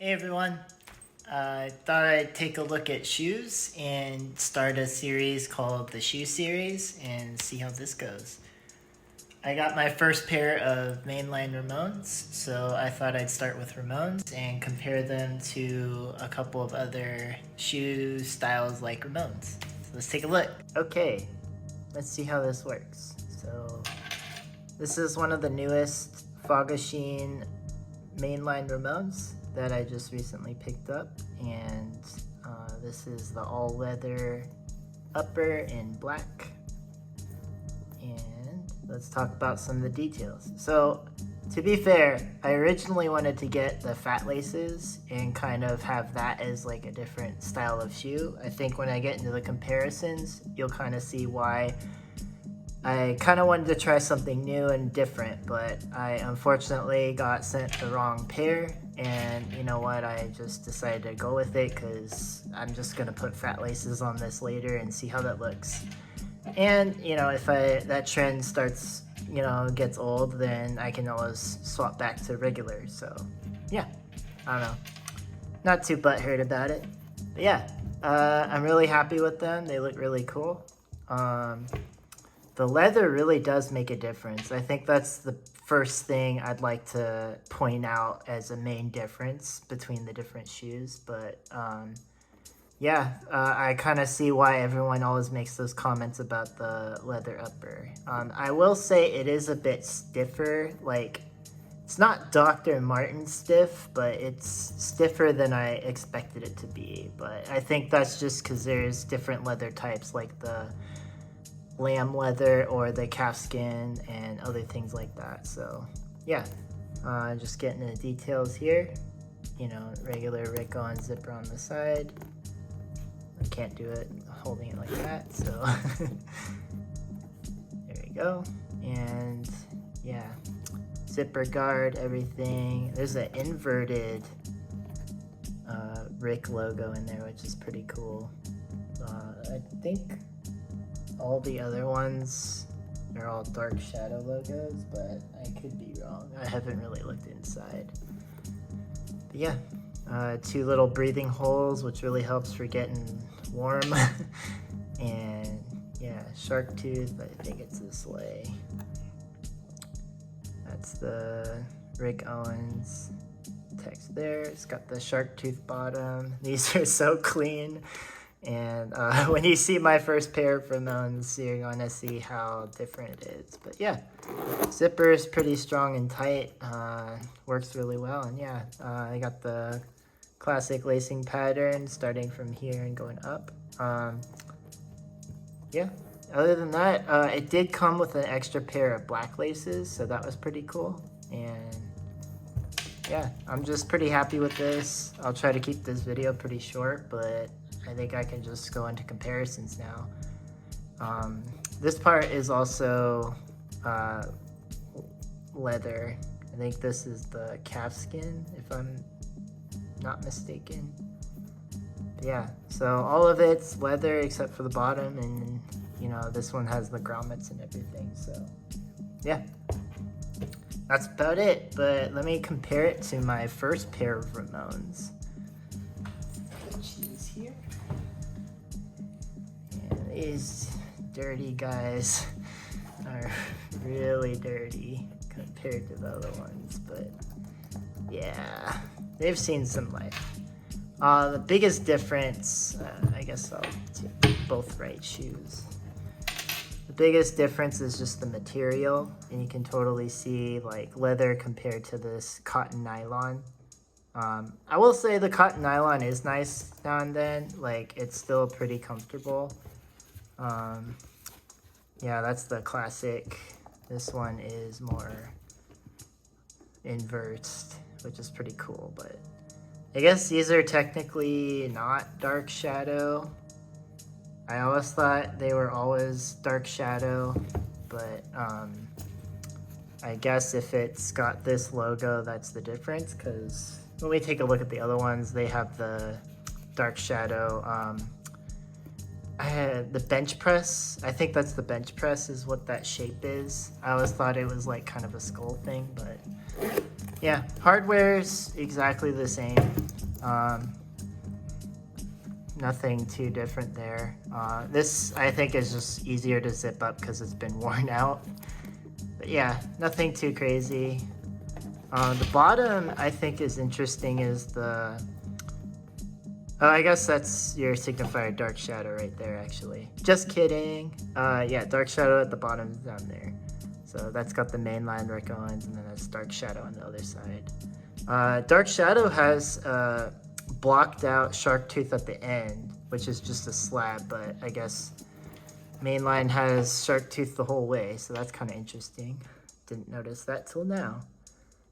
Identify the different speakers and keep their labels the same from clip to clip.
Speaker 1: Hey everyone, I thought I'd take a look at shoes and start a series called the Shoe Series and see how this goes. I got my first pair of Mainline Ramones, so I thought I'd start with Ramones and compare them to a couple of other shoe styles like Ramones. So let's take a look. Okay, let's see how this works. So this is one of the newest Fogachine Mainline Ramones that I just recently picked up, and this is the all-leather upper in black. And let's talk about some of the details. So to be fair, I originally wanted to get the fat laces and kind of have that as like a different style of shoe. I think when I get into the comparisons, you'll kind of see why I kind of wanted to try something new and different, but I unfortunately got sent the wrong pair, and you know what, I just decided to go with it because I'm just going to put fat laces on this later and see how that looks. And you know, if that trend starts, gets old, then I can always swap back to regular. So yeah, I don't know, not too butthurt about it, but yeah, I'm really happy with them. They look really cool. The leather really does make a difference. I think that's the first thing I'd like to point out as a main difference between the different shoes. But yeah, I kind of see why everyone always makes those comments about the leather upper. I will say it is a bit stiffer. Like, it's not Dr. Martin stiff, but it's stiffer than I expected it to be. But I think that's just because there's different leather types, like the lamb leather or the calfskin and other things like that. So yeah, just getting into details here. Regular Rick on zipper on the side. I can't do it holding it like that, so there we go. And yeah, zipper guard, everything. There's an inverted Rick logo in there, which is pretty cool. I think all the other ones are all Drkshdw logos, but I could be wrong. I haven't really looked inside. But yeah, two little breathing holes, which really helps for getting warm. And yeah, shark tooth, I think it's this way. That's the Rick Owens text there. It's got the shark tooth bottom. These are so clean. And when you see my first pair of Ramones, you're going to see how different it is. But yeah, zipper is pretty strong and tight. Works really well. And yeah, I got the classic lacing pattern starting from here and going up. Yeah, other than that, it did come with an extra pair of black laces, so that was pretty cool. And yeah, I'm just pretty happy with this. I'll try to keep this video pretty short, but I think I can just go into comparisons now. This part is also leather. I think this is the calfskin, if I'm not mistaken. But yeah, so all of it's leather except for the bottom, and this one has the grommets and everything. So yeah, that's about it. But let me compare it to my first pair of Ramones. Here. And these dirty guys are really dirty compared to the other ones, but yeah, they've seen some life. The biggest difference, I guess I'll take both right shoes. The biggest difference is just the material, and you can totally see like leather compared to this cotton nylon. I will say the cotton nylon is nice now and then, like it's still pretty comfortable. Yeah, that's the classic. This one is more inverted, which is pretty cool, but I guess these are technically not Drkshdw. I always thought they were always Drkshdw, but I guess if it's got this logo, that's the difference, because when we take a look at the other ones, they have the Drkshdw, the bench press. I think that's the bench press is what that shape is. I always thought it was like kind of a skull thing, but yeah, hardware's exactly the same. Nothing too different there. This I think is just easier to zip up because it's been worn out. But yeah, nothing too crazy. The bottom I think is interesting is the... Oh, I guess that's your signifier Drkshdw right there actually. Just kidding. Yeah, Drkshdw at the bottom down there. So that's got the mainline Owens, and then that's Drkshdw on the other side. Drkshdw has blocked out shark tooth at the end, which is just a slab, but I guess mainline has shark tooth the whole way, so that's kind of interesting. Didn't notice that till now.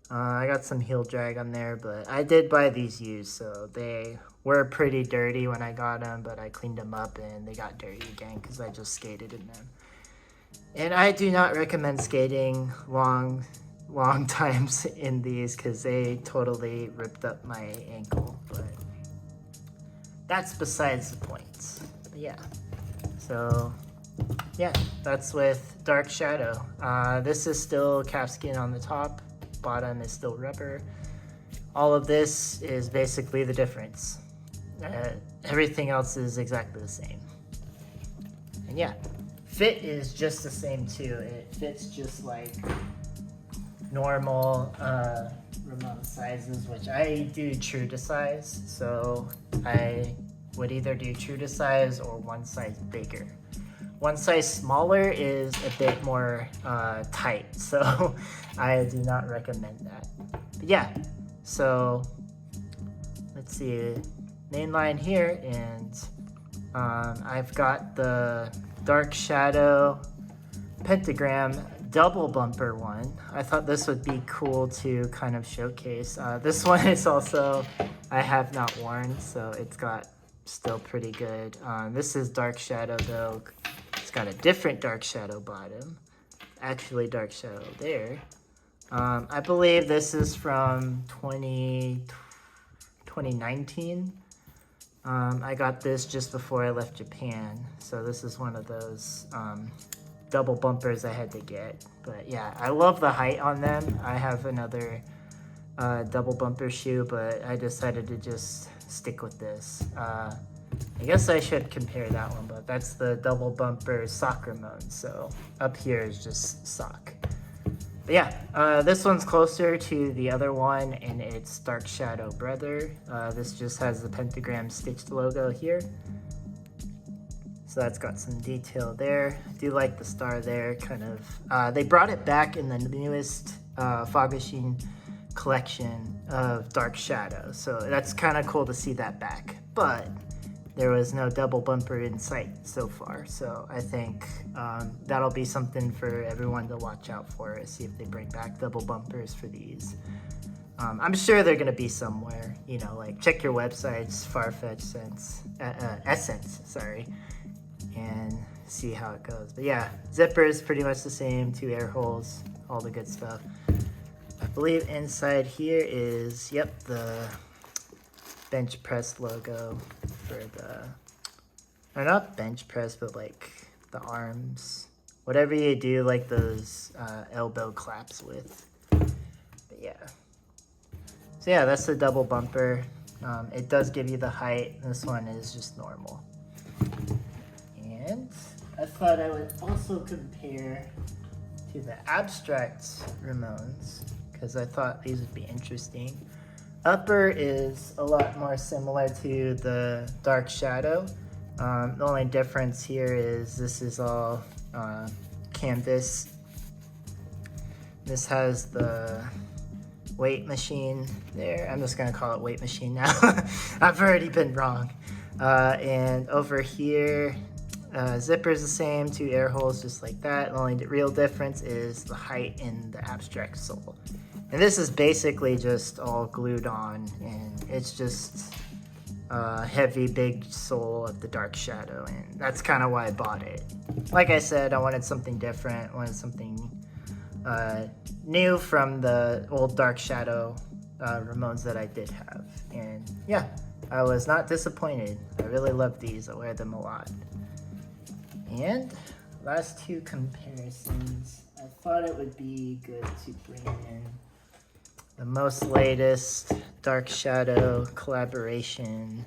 Speaker 1: I got some heel drag on there, but I did buy these used, so they were pretty dirty when I got them, but I cleaned them up and they got dirty again because I just skated in them. And I do not recommend skating long times in these because they totally ripped up my ankle, but that's besides the point. But yeah, so yeah, that's with Drkshdw. This is still calfskin on the top, bottom is still rubber. All of this is basically the difference. Everything else is exactly the same. And yeah, fit is just the same too. It fits just like normal Ramones sizes, which I do true to size, so I would either do true to size or one size bigger. One size smaller is a bit more tight, so I do not recommend that. But yeah, so let's see, mainline here, and I've got the Drkshdw Pentagram double bumper one. I thought this would be cool to kind of showcase. This one is also, I have not worn, so it's got still pretty good. This is Drkshdw though. It's got a different Drkshdw bottom. Actually Drkshdw there. I believe this is from 2019. I got this just before I left Japan, so this is one of those double bumpers I had to get. But yeah, I love the height on them. I have another double bumper shoe, but I decided to just stick with this. I guess I should compare that one, but that's the double bumper sock Ramones, so up here is just sock. But yeah, this one's closer to the other one, and it's Drkshdw brother. This just has the pentagram stitched logo here. So that's got some detail there. I do like the star there, kind of. They brought it back in the newest Fogachine collection of Drkshdw, so that's kind of cool to see that back. But there was no double bumper in sight so far, so I think that'll be something for everyone to watch out for, see if they bring back double bumpers for these. I'm sure they're gonna be somewhere, you know, like check your websites, Farfetch, Essence, sorry, and see how it goes. But yeah, zipper is pretty much the same, 2 air holes, all the good stuff. I believe inside here is, yep, the bench press logo for the, or not bench press, but like the arms, whatever you do like those elbow claps with. But yeah, so yeah, that's the double bumper. It does give you the height. This one is just normal. And I thought I would also compare to the abstract Ramones because I thought these would be interesting. Upper is a lot more similar to the Drkshdw. The only difference here is this is all canvas. This has the weight machine there. I'm just gonna call it weight machine now. I've already been wrong. And over here, zipper is the same, 2 air holes just like that. The only real difference is the height in the abstract sole. And this is basically just all glued on, and it's just a heavy, big sole of the Drkshdw, and that's kind of why I bought it. Like I said, I wanted something different, wanted something new from the old Drkshdw Ramones that I did have. And yeah, I was not disappointed. I really love these. I wear them a lot. And last 2 comparisons, I thought it would be good to bring in the most latest Drkshdw collaboration.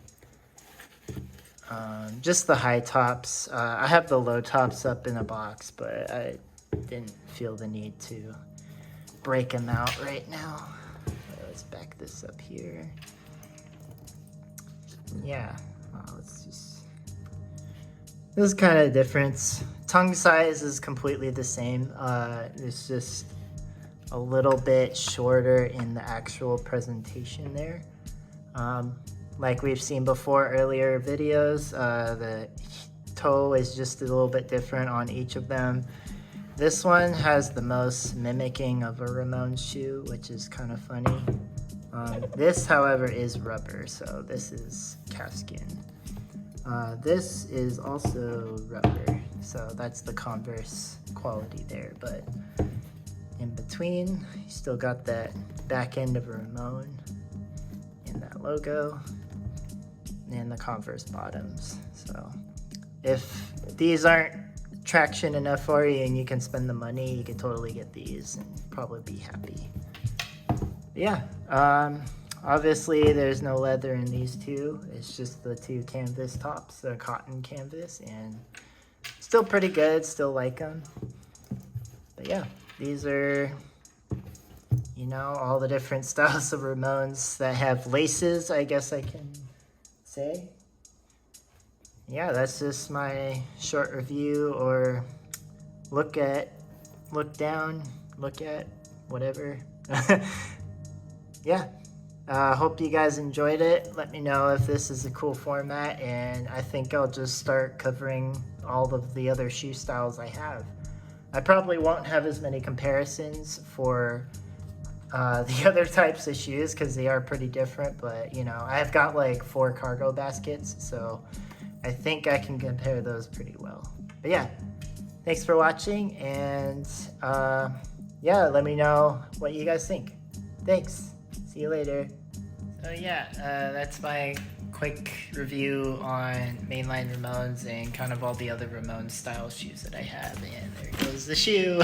Speaker 1: Just the high tops. I have the low tops up in a box, but I didn't feel the need to break them out right now. Let's back this up here. Yeah, let's just... This is kind of the difference. Tongue size is completely the same. It's just a little bit shorter in the actual presentation there. Like we've seen before earlier videos, the toe is just a little bit different on each of them. This one has the most mimicking of a Ramones shoe, which is kind of funny. This, however, is rubber, so this is calfskin. This is also rubber, so that's the Converse quality there, but in between, you still got that back end of a Ramone and that logo and the Converse bottoms. So if these aren't traction enough for you and you can spend the money, you can totally get these and probably be happy. Yeah, obviously there's no leather in these two. It's just the two canvas tops, the cotton canvas, and still pretty good, still like them. But yeah, these are, you know, all the different styles of Ramones that have laces, I guess I can say. Yeah, that's just my short review, or look down, look at, whatever. Yeah, hope you guys enjoyed it. Let me know if this is a cool format, and I think I'll just start covering all of the other shoe styles I have. I probably won't have as many comparisons for the other types of shoes because they are pretty different, but you know, I've got like 4 cargo baskets, so I think I can compare those pretty well. But yeah, thanks for watching, and yeah, let me know what you guys think. Thanks. See you later. So yeah, that's my quick review on Mainline Ramones and kind of all the other Ramones style shoes that I have. And there goes the shoe.